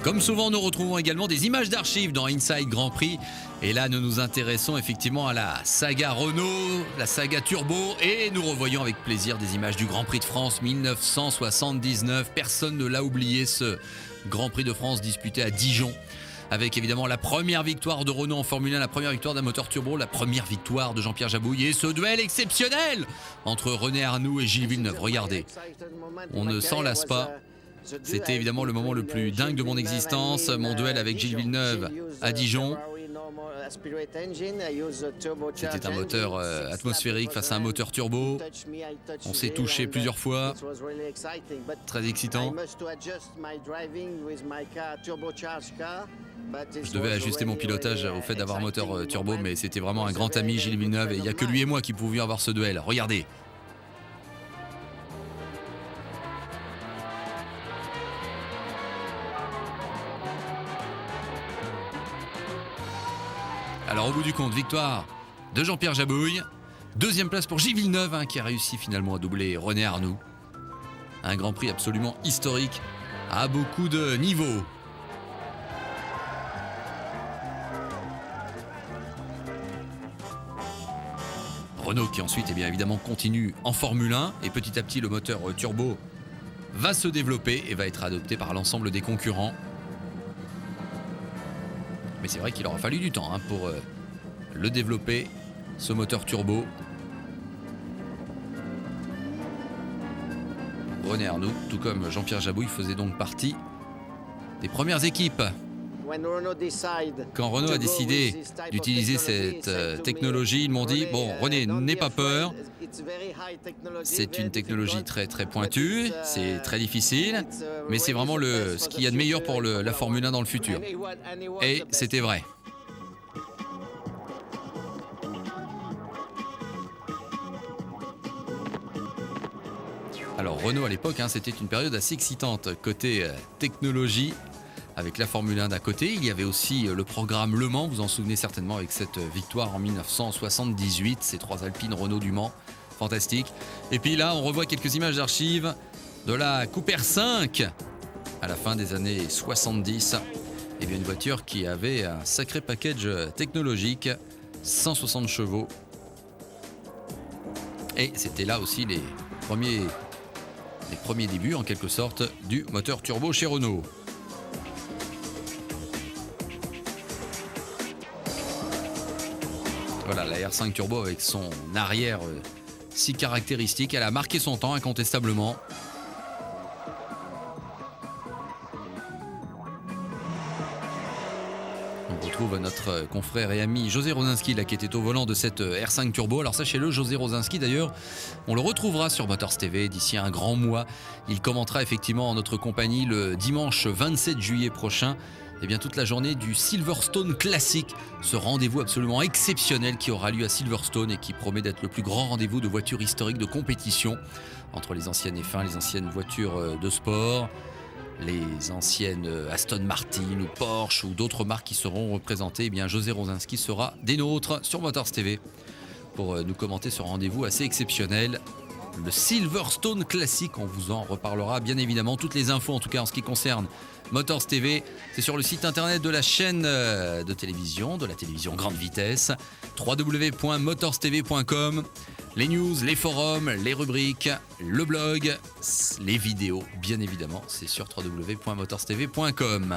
Comme souvent, nous retrouvons également des images d'archives dans Inside Grand Prix. Et là, nous nous intéressons effectivement à la saga Renault, la saga Turbo. Et nous revoyons avec plaisir des images du Grand Prix de France 1979. Personne ne l'a oublié, ce Grand Prix de France disputé à Dijon. Avec évidemment la première victoire de Renault en Formule 1, la première victoire d'un moteur turbo, la première victoire de Jean-Pierre Jabouille et ce duel exceptionnel entre René Arnoux et Gilles Villeneuve. Regardez, on ne s'en lasse pas. C'était évidemment le moment le plus dingue de mon existence, mon duel avec Gilles Villeneuve à Dijon. C'était un moteur atmosphérique face à un moteur turbo. On s'est touché plusieurs fois. Très excitant. Je devais ajuster mon pilotage au fait d'avoir un moteur turbo, mais c'était vraiment un grand ami, Gilles Villeneuve, et il n'y a que lui et moi qui pouvions avoir ce duel. Regardez. Alors au bout du compte, victoire de Jean-Pierre Jabouille. Deuxième place pour Gilles Villeneuve, qui a réussi finalement à doubler René Arnoux. Un Grand Prix absolument historique à beaucoup de niveaux. Renault qui ensuite bien évidemment continue en Formule 1 et petit à petit le moteur turbo va se développer et va être adopté par l'ensemble des concurrents. Mais c'est vrai qu'il aura fallu du temps pour le développer, ce moteur turbo. René Arnoux, tout comme Jean-Pierre Jabouille, faisait donc partie des premières équipes. Quand Renault a décidé d'utiliser cette technologie, ils m'ont dit « Bon, René, n'aie pas peur, c'est une technologie très très pointue, c'est très difficile, mais c'est vraiment ce qu'il y a de meilleur pour la Formule 1 dans le futur. » Et c'était vrai. Alors Renault à l'époque, c'était une période assez excitante côté technologie. Avec la Formule 1 d'un côté, il y avait aussi le programme Le Mans, vous en souvenez certainement avec cette victoire en 1978, ces 3 Alpines Renault du Mans, fantastique. Et puis là, on revoit quelques images d'archives de la Coupe R5 à la fin des années 70. Et bien une voiture qui avait un sacré package technologique, 160 chevaux. Et c'était là aussi les premiers débuts en quelque sorte du moteur turbo chez Renault. Voilà, la R5 Turbo avec son arrière si caractéristique, elle a marqué son temps incontestablement. On retrouve notre confrère et ami José Rosinski là, qui était au volant de cette R5 Turbo. Alors sachez-le, José Rosinski d'ailleurs, on le retrouvera sur Motors TV d'ici un grand mois. Il commentera effectivement en notre compagnie le dimanche 27 juillet prochain. Et bien toute la journée du Silverstone Classic, ce rendez-vous absolument exceptionnel qui aura lieu à Silverstone et qui promet d'être le plus grand rendez-vous de voitures historiques de compétition entre les anciennes F1, les anciennes voitures de sport, les anciennes Aston Martin ou Porsche ou d'autres marques qui seront représentées. Et bien José Rosinski sera des nôtres sur Motors TV pour nous commenter ce rendez-vous assez exceptionnel. Le Silverstone Classic, on vous en reparlera bien évidemment. Toutes les infos en tout cas en ce qui concerne Motors TV, c'est sur le site internet de la chaîne de télévision, de la télévision grande vitesse, www.motorstv.com. Les news, les forums, les rubriques, le blog, les vidéos, bien évidemment, c'est sur www.motorstv.com.